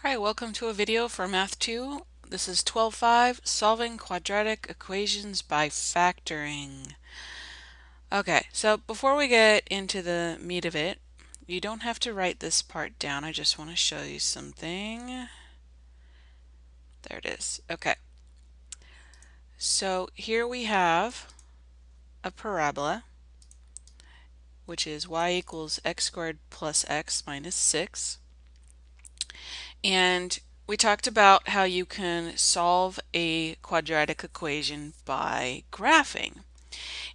Hi, welcome to a video for Math 2. This is 12.5, Solving Quadratic Equations by Factoring. Okay, so before we get into the meat of it, you don't have to write this part down. I just want to show you something. There it is. Okay, so here we have a parabola, which is y equals x squared plus x minus 6. And we talked about how you can solve a quadratic equation by graphing.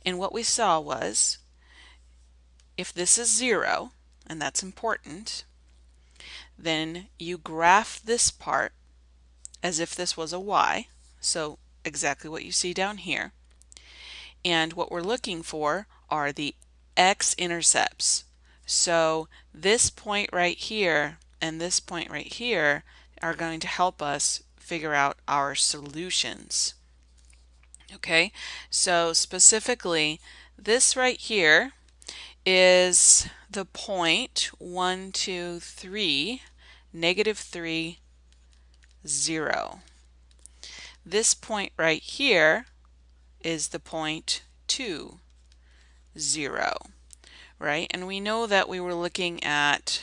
And what we saw was, if this is 0, and that's important, then you graph this part as if this was a y, so exactly what you see down here. And what we're looking for are the x-intercepts. So this point right here and this point right here are going to help us figure out our solutions. Okay, so specifically, this right here is the point 1, 2, 3, negative 3, 0. This point right here is the point 2, 0, right? And we know that we were looking at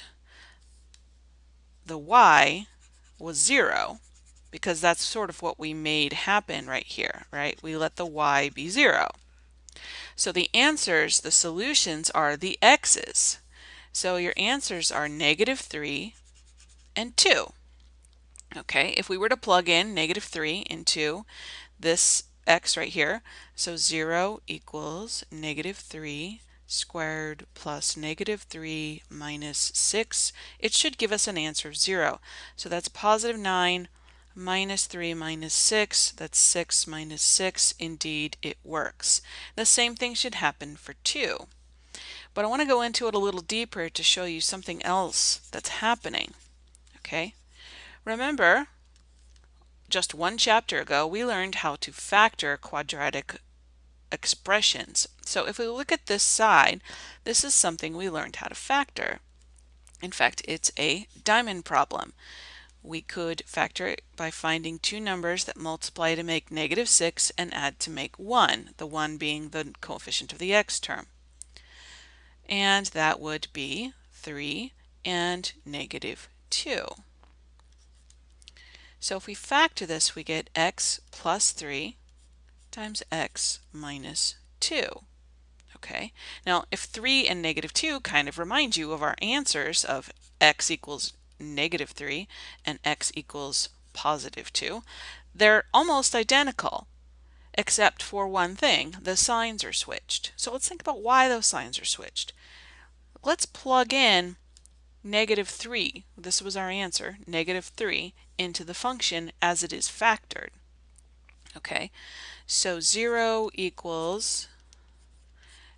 the y was 0 because that's sort of what we made happen right here, right? We let the y be 0. So the answers, the solutions, are the x's. So your answers are negative 3 and 2. Okay, if we were to plug in negative 3 into this x right here, so 0 equals negative 3 squared plus negative 3 minus 6, it should give us an answer of 0. So that's positive 9 minus 3 minus 6, that's 6 minus 6. Indeed, it works. The same thing should happen for 2. But I want to go into it a little deeper to show you something else that's happening. Okay? Remember, just one chapter ago, we learned how to factor quadratic expressions. So if we look at this side, this is something we learned how to factor. In fact, it's a diamond problem. We could factor it by finding two numbers that multiply to make negative 6 and add to make 1, the 1 being the coefficient of the x term. And that would be 3 and negative 2. So if we factor this, we get x plus 3 times x minus 2. Okay, now if 3 and negative 2 kind of remind you of our answers of x equals negative 3 and x equals positive 2, they're almost identical, except for one thing: the signs are switched. So let's think about why those signs are switched. Let's plug in negative 3, this was our answer, negative 3, into the function as it is factored. Okay, so 0 equals,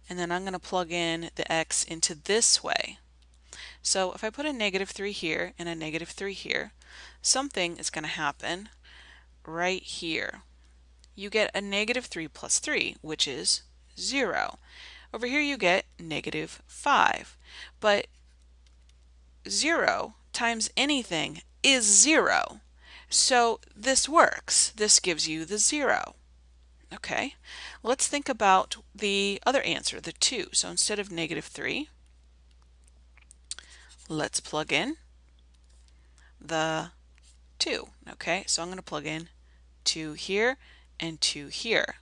and then I'm going to plug in the x into this way. So if I put a negative 3 here and a negative 3 here, something is going to happen right here. You get a negative 3 plus 3, which is 0. Over here you get negative 5. But 0 times anything is 0. So this works. This gives you the 0. Okay, let's think about the other answer, the 2. So instead of negative 3, let's plug in the 2. Okay, so I'm going to plug in 2 here and 2 here.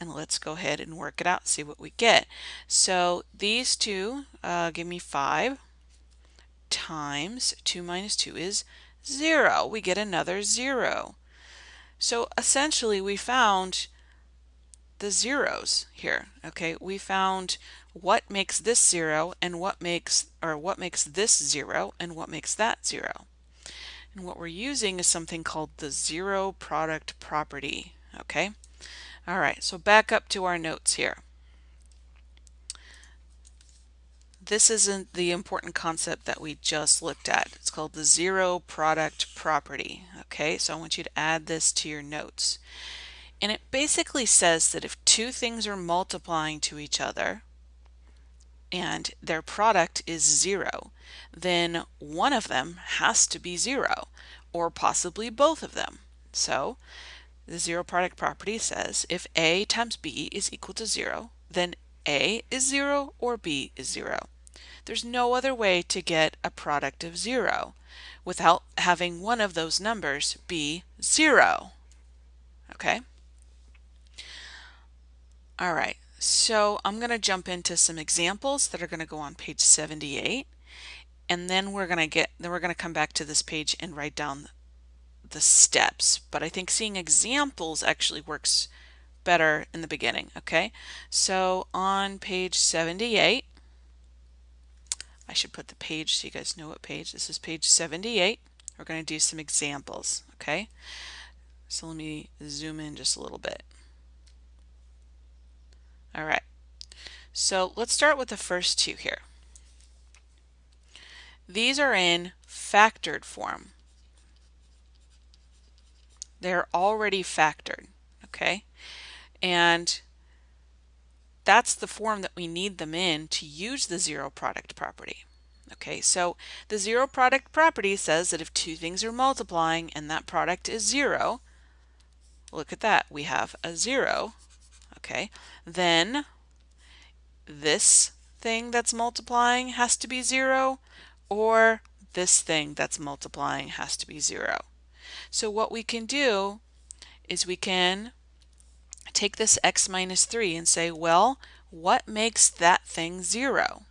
And let's go ahead and work it out, see what we get. So these two give me 5 times 2 minus 2 is 0. We get another 0. So essentially we found the zeros here. Okay, we found what makes this 0 and what makes this 0 and what makes that 0. And what we're using is something called the zero product property. Okay, all right, so back up to our notes here. This isn't the important concept that we just looked at. It's called the zero product property. Okay, so I want you to add this to your notes. And it basically says that if two things are multiplying to each other and their product is 0, then one of them has to be 0, or possibly both of them. So the zero product property says if A times B is equal to 0, then A is 0 or B is 0. There's no other way to get a product of 0 without having one of those numbers be 0. Okay? All right, so I'm going to jump into some examples that are going to go on page 78, and then we're going to come back to this page and write down the steps. But I think seeing examples actually works better in the beginning. Okay, so on page 78, I should put the page so you guys know what page. This is page 78. We're going to do some examples. Okay, so let me zoom in just a little bit. All right, so let's start with the first two here. These are in factored form. They're already factored, okay? And that's the form that we need them in to use the zero product property. Okay, so the zero product property says that if two things are multiplying and that product is 0, look at that, we have a 0, okay? Then this thing that's multiplying has to be 0, or this thing that's multiplying has to be 0. So what we can do is we can take this x minus 3 and say, well, what makes that thing 0?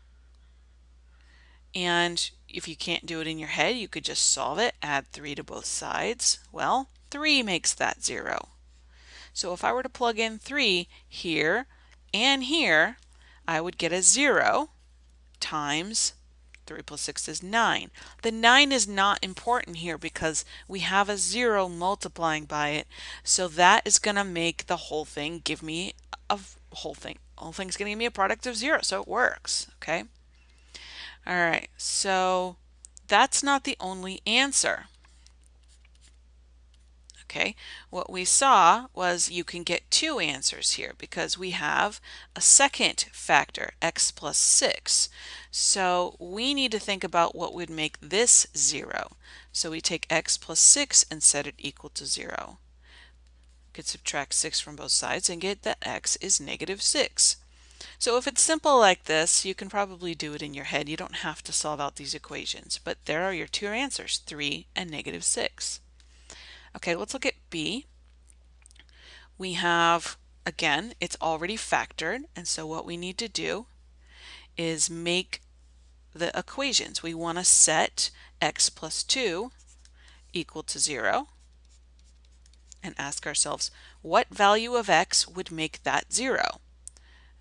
And if you can't do it in your head, you could just solve it, add 3 to both sides. Well, 3 makes that 0. So if I were to plug in 3 here and here, I would get a 0 times 3 plus 6 is 9. The 9 is not important here because we have a 0 multiplying by it, so that is going to make the whole thing give me a whole thing. The whole thing's going to give me a product of 0, so it works, okay? All right, so that's not the only answer. Okay, what we saw was you can get two answers here because we have a second factor, x plus 6. So we need to think about what would make this 0. So we take x plus 6 and set it equal to 0. We could subtract 6 from both sides and get that x is negative 6. So if it's simple like this, you can probably do it in your head. You don't have to solve out these equations, but there are your two answers, 3 and negative 6. Okay, let's look at B. We have, again, it's already factored, and so what we need to do is make the equations. We want to set x plus 2 equal to 0 and ask ourselves, what value of x would make that 0?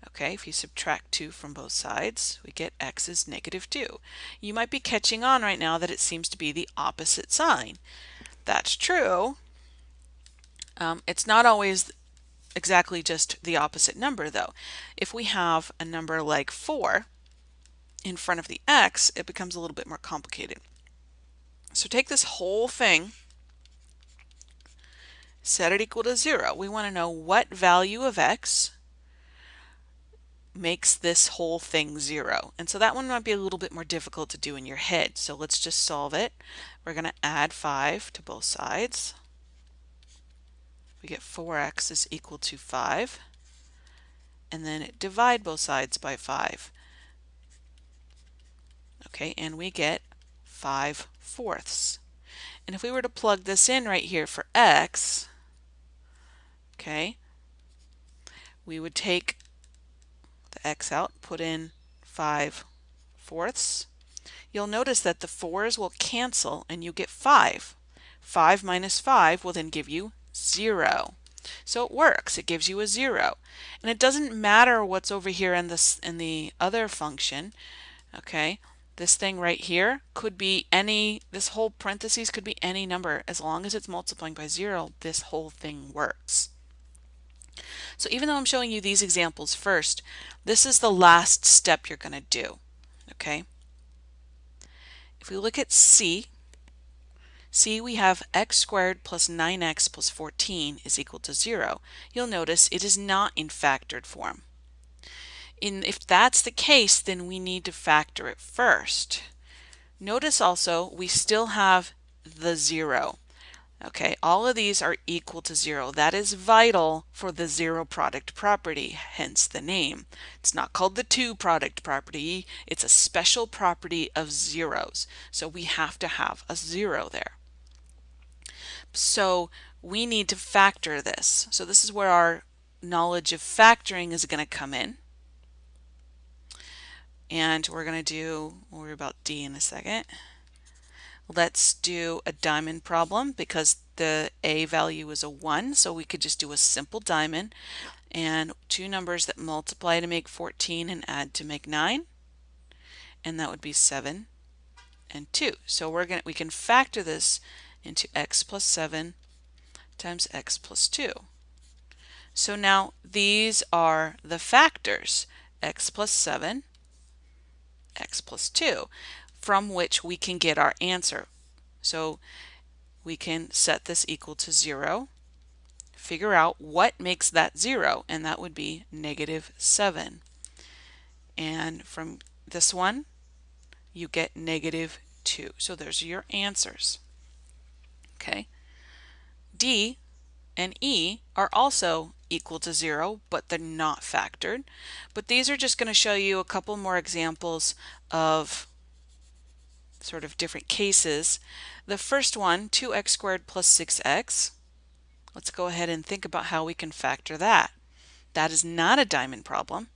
Okay, if you subtract 2 from both sides, we get x is negative 2. You might be catching on right now that it seems to be the opposite sign. That's true. It's not always exactly just the opposite number though. If we have a number like 4 in front of the x, it becomes a little bit more complicated. So take this whole thing, set it equal to 0. We want to know what value of x makes this whole thing 0. And so that one might be a little bit more difficult to do in your head. So let's just solve it. We're going to add 5 to both sides. We get 4x is equal to 5. And then divide both sides by 5. Okay, and we get 5/4. And if we were to plug this in right here for x, okay, we would take the x out, put in 5/4. You'll notice that the 4's will cancel and you get 5. 5 minus 5 will then give you 0. So it works. It gives you a 0. And it doesn't matter what's over here in the other function. Okay, this thing right here could be any, this whole parentheses could be any number. As long as it's multiplying by 0, this whole thing works. So even though I'm showing you these examples first, this is the last step you're going to do. Okay, if we look at C, we have x squared plus 9x plus 14 is equal to 0. You'll notice it is not in factored form. If that's the case, then we need to factor it first. Notice also we still have the 0. Okay, all of these are equal to 0. That is vital for the zero product property, hence the name. It's not called the 2 product property. It's a special property of zeros. So we have to have a 0 there. So we need to factor this. So this is where our knowledge of factoring is going to come in. And we're going to do, we'll worry about D in a second. Let's do a diamond problem because the A value is a 1, so we could just do a simple diamond and two numbers that multiply to make 14 and add to make 9, and that would be 7 and 2. So we can factor this into x plus 7 times x plus 2. So now these are the factors, x plus 7, x plus 2, from which we can get our answer. So we can set this equal to 0, figure out what makes that 0, and that would be -7. And from this one, you get -2. So there's your answers. Okay. D and E are also equal to 0, but they're not factored. But these are just going to show you a couple more examples of sort of different cases. The first one, 2x squared plus 6x. Let's go ahead and think about how we can factor that. That is not a diamond problem.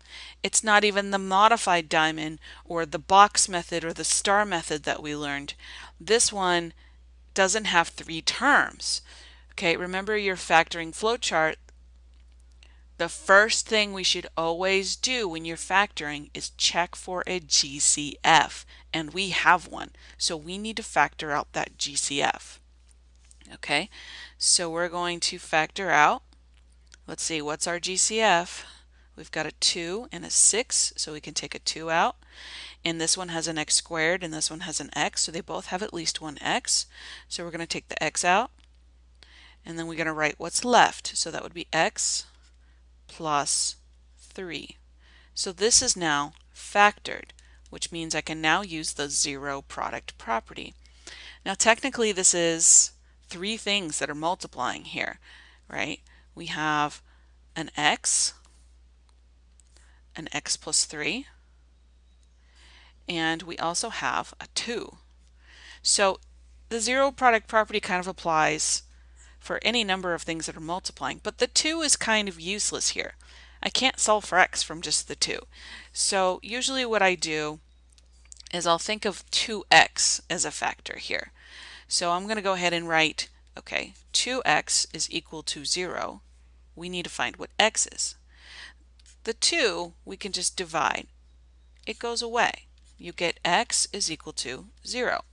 It's not even the modified diamond or the box method or the star method that we learned. This one doesn't have 3 terms. Okay, remember your factoring flowchart. The first thing we should always do when you're factoring is check for a GCF, and we have one. So we need to factor out that GCF. Okay, so we're going to factor out, let's see, what's our GCF? We've got a 2 and a 6, so we can take a 2 out. And this one has an x squared and this one has an x, so they both have at least one x. So we're going to take the x out, and then we're going to write what's left. So that would be x plus 3. So this is now factored, which means I can now use the zero product property. Now technically this is 3 things that are multiplying here, right? We have an x plus 3, and we also have a 2. So the zero product property kind of applies for any number of things that are multiplying, but the 2 is kind of useless here. I can't solve for x from just the 2. So usually what I do is I'll think of 2x as a factor here. So I'm going to go ahead and write, okay, 2x is equal to 0. We need to find what x is. The 2 we can just divide. It goes away. You get x is equal to 0.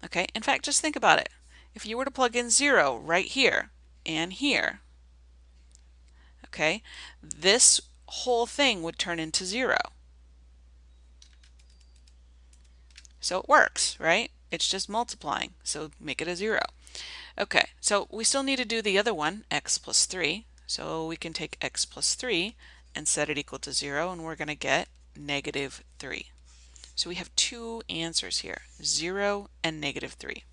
Okay, in fact, just think about it. If you were to plug in 0 right here and here, okay, this whole thing would turn into 0. So it works, right? It's just multiplying, so make it a 0. Okay, so we still need to do the other one, x plus 3. So we can take x plus 3 and set it equal to 0, and we're going to get -3. So we have 2 answers here, 0 and -3.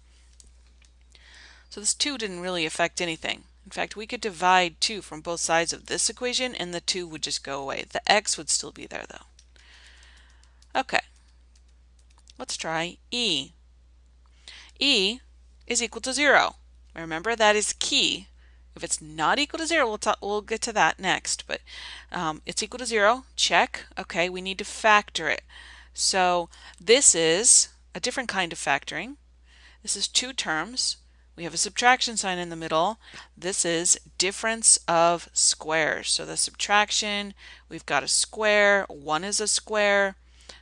So this 2 didn't really affect anything. In fact, we could divide 2 from both sides of this equation and the 2 would just go away. The x would still be there though. Okay, let's try E. E is equal to 0. Remember, that is key. If it's not equal to 0, we'll get to that next, but it's equal to 0, check. Okay, we need to factor it. So this is a different kind of factoring. This is 2 terms. We have a subtraction sign in the middle. This is difference of squares. So the subtraction, we've got a square, 1 is a square.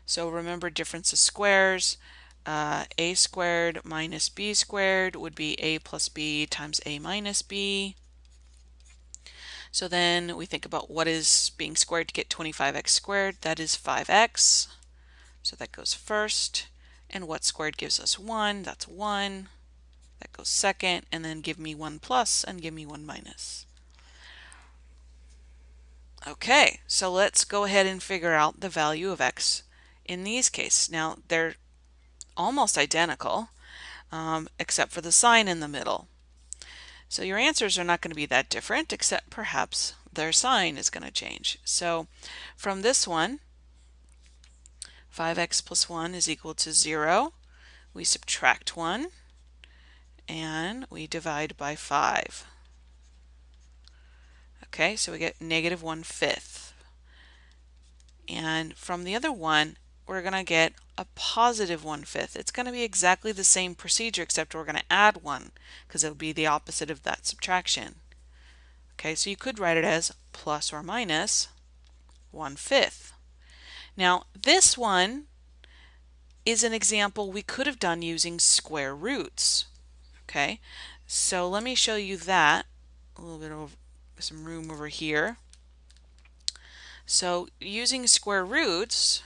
So remember, difference of squares. A squared minus b squared would be a plus b times a minus b. So then we think about what is being squared to get 25x squared. That is 5x. So that goes first. And what squared gives us 1? That's 1. That goes second. And then give me 1 plus and give me 1 minus. Okay, so let's go ahead and figure out the value of x in these cases. Now, they're almost identical, except for the sign in the middle. So your answers are not going to be that different, except perhaps their sign is going to change. So from this one, 5x plus 1 is equal to 0. We subtract 1, and we divide by 5. Okay, so we get negative 1/5. And from the other one, we're going to get a positive 1/5. It's going to be exactly the same procedure, except we're going to add 1, because it will be the opposite of that subtraction. Okay, so you could write it as plus or minus 1/5. Now, this one is an example we could have done using square roots. Okay, so let me show you that. A little bit of some room over here. So using square roots,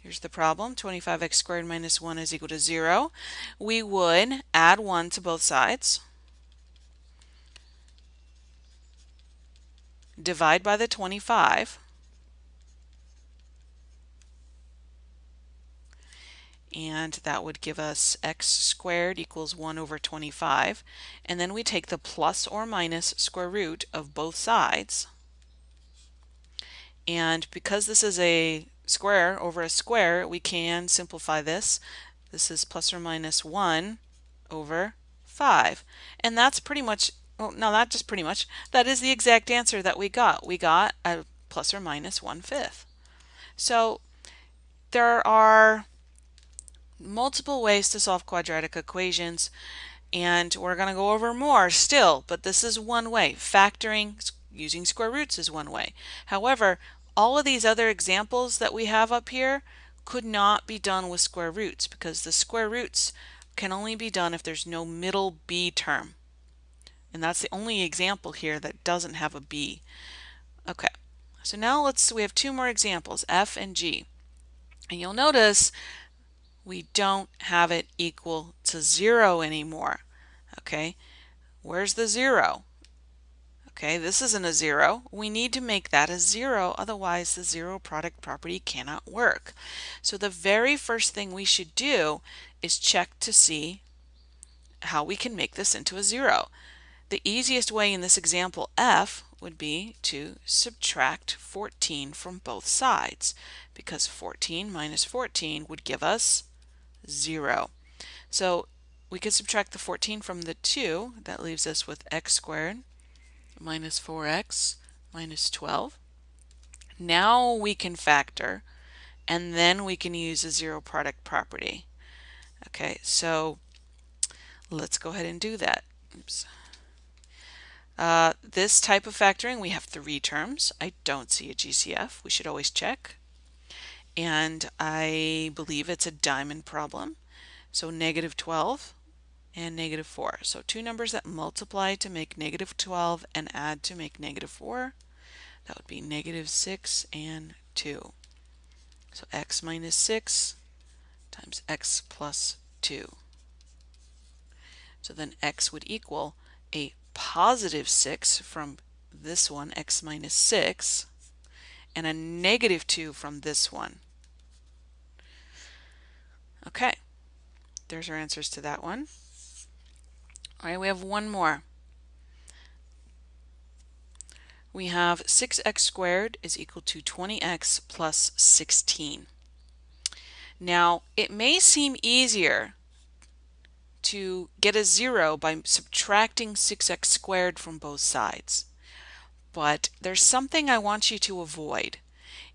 here's the problem. 25x squared minus 1 is equal to 0. We would add 1 to both sides, divide by the 25, and that would give us x squared equals 1 over 25. And then we take the plus or minus square root of both sides. And because this is a square over a square, we can simplify this. This is plus or minus 1 over 5. And that's pretty much, well, no, not just pretty much, that is the exact answer that we got. We got a plus or minus 1/5. So there are multiple ways to solve quadratic equations, and we're going to go over more still, but this is one way. Factoring using square roots is one way. However, all of these other examples that we have up here could not be done with square roots, because the square roots can only be done if there's no middle b term. And that's the only example here that doesn't have a b. Okay, so now we have two more examples, f and g. And you'll notice we don't have it equal to 0 anymore. Okay, where's the 0? Okay, this isn't a 0. We need to make that a 0, otherwise the zero product property cannot work. So the very first thing we should do is check to see how we can make this into a 0. The easiest way in this example f would be to subtract 14 from both sides, because 14 minus 14 would give us 0. So we could subtract the 14 from the 2. That leaves us with x squared minus 4x minus 12. Now we can factor, and then we can use a zero product property. Okay, so let's go ahead and do that. Oops. This type of factoring, we have 3 terms. I don't see a GCF. We should always check. And I believe it's a diamond problem. So negative 12 and negative 4. So two numbers that multiply to make negative 12 and add to make negative 4. That would be negative 6 and 2. So x minus 6 times x plus 2. So then x would equal a positive 6 from this one, x minus 6, and a negative 2 from this one. Okay, there's our answers to that one. All right, we have one more. We have 6x squared is equal to 20x plus 16. Now, it may seem easier to get a 0 by subtracting 6x squared from both sides, but there's something I want you to avoid,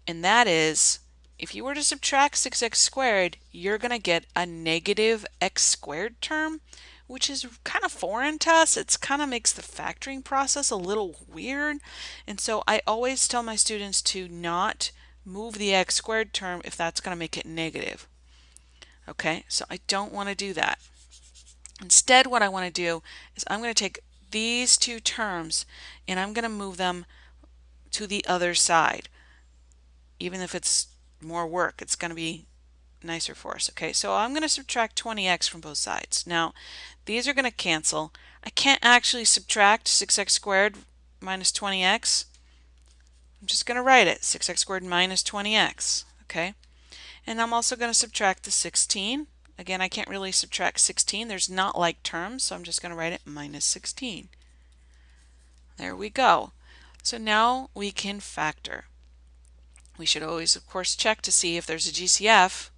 and that is, if you were to subtract 6x squared, you're going to get a negative x squared term, which is kind of foreign to us. It kind of makes the factoring process a little weird. And so I always tell my students to not move the x squared term if that's going to make it negative. Okay, so I don't want to do that. Instead, what I want to do is I'm going to take these two terms and I'm going to move them to the other side. Even if it's more work, it's going to be nicer for us. Okay, so I'm going to subtract 20x from both sides. Now, these are going to cancel. I can't actually subtract 6x squared minus 20x. I'm just going to write it, 6x squared minus 20x. Okay, And I'm also going to subtract the 16. Again, I can't really subtract 16. There's not like terms, so I'm just going to write it minus 16. There we go. So now we can factor. We should always, of course, check to see if there's a GCF.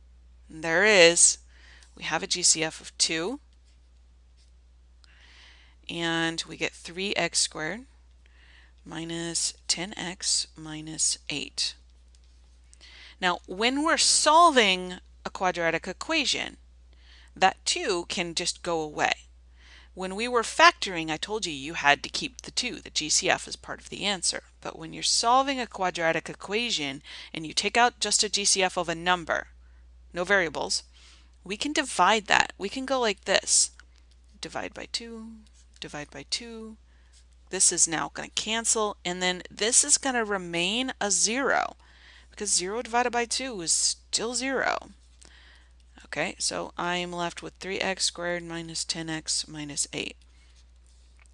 There is. We have a GCF of 2. And we get 3x squared minus 10x minus 8. Now, when we're solving a quadratic equation, that 2 can just go away. When we were factoring, I told you you had to keep the 2. The GCF is part of the answer. But when you're solving a quadratic equation and you take out just a GCF of a number, no variables, we can divide that. We can go like this. Divide by 2, divide by 2. This is now going to cancel, and then this is going to remain a 0 because 0 divided by 2 is still 0. Okay, so I am left with 3x squared minus 10x minus 8.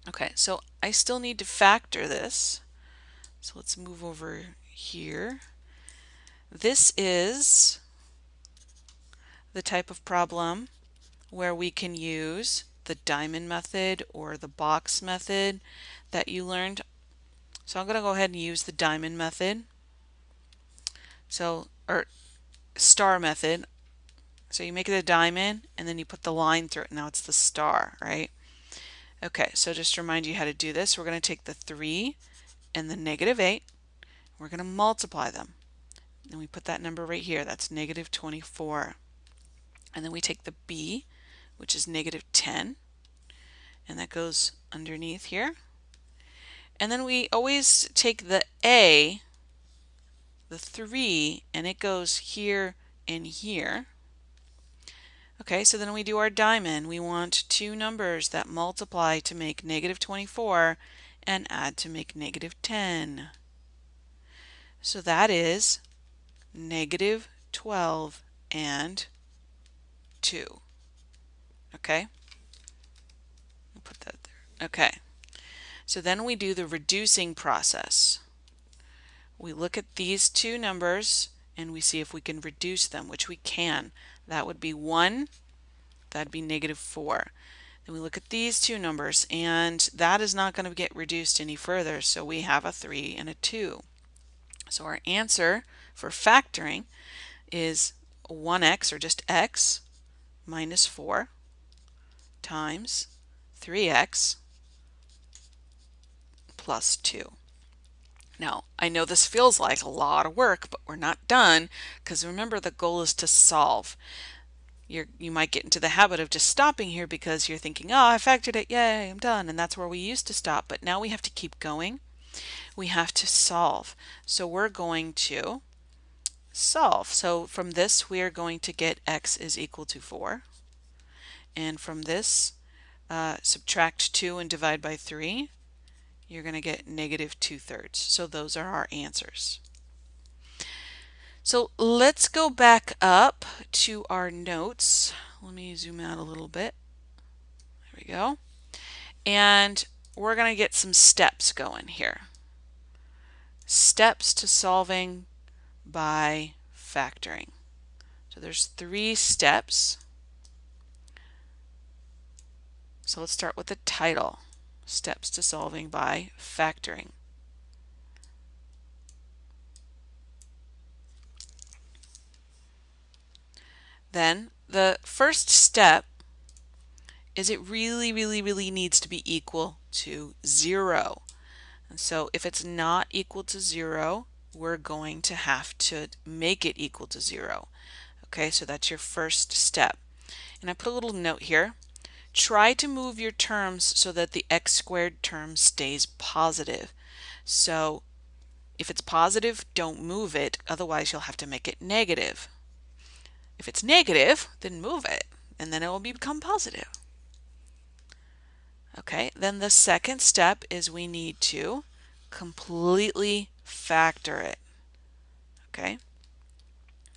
Okay, so I still need to factor this. So let's move over here. This is the type of problem where we can use the diamond method or the box method that you learned. So I'm going to go ahead and use the diamond method. So, or star method. So you make it a diamond and then you put the line through it. Now it's the star, right? Okay, so just to remind you how to do this, we're going to take the 3 and the negative 8. We're going to multiply them. And we put that number right here. That's negative 24. And then we take the b, which is negative 10. And that goes underneath here. And then we always take the a, the 3, and it goes here and here. Okay, so then we do our diamond. We want two numbers that multiply to make negative 24 and add to make negative 10. So that is negative 12 and 2. Okay? I'll put that there. Okay. So then we do the reducing process. We look at these two numbers and we see if we can reduce them, which we can. That would be 1, that'd be negative 4. Then we look at these two numbers and that is not going to get reduced any further, so we have a 3 and a 2. So our answer for factoring is 1x, or just x, minus 4 times 3x plus 2. Now, I know this feels like a lot of work, but we're not done, because remember the goal is to solve. You might get into the habit of just stopping here because you're thinking, oh, I factored it, yay, I'm done, and that's where we used to stop, but now we have to keep going. We have to solve. So we're going to solve. So from this, we are going to get x is equal to 4. And from this, subtract 2 and divide by 3. You're going to get negative 2/3. So those are our answers. So let's go back up to our notes. Let me zoom out a little bit. There we go. And we're going to get some steps going here. Steps to solving by factoring. So there's 3 steps. So let's start with the title. Steps to solving by factoring. Then the first step is it really needs to be equal to 0. And so if it's not equal to 0, we're going to have to make it equal to 0. Okay, so that's your first step. And I put a little note here. Try to move your terms so that the x squared term stays positive. So if it's positive, don't move it, otherwise you'll have to make it negative. If it's negative, then move it, and then it will become positive. Okay, then the second step is we need to completely factor it. Okay?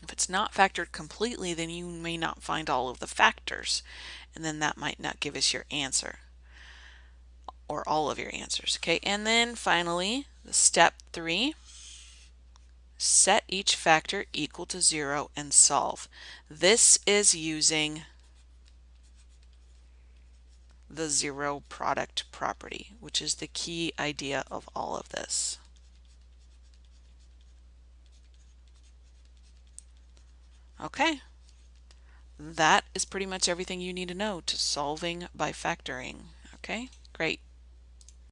If it's not factored completely, then you may not find all of the factors, and then that might not give us your answer, or all of your answers. Okay, and then finally, the step 3 set each factor equal to 0 and solve. This is using the zero product property, which is the key idea of all of this. Okay, that is pretty much everything you need to know to solving by factoring. Okay, great.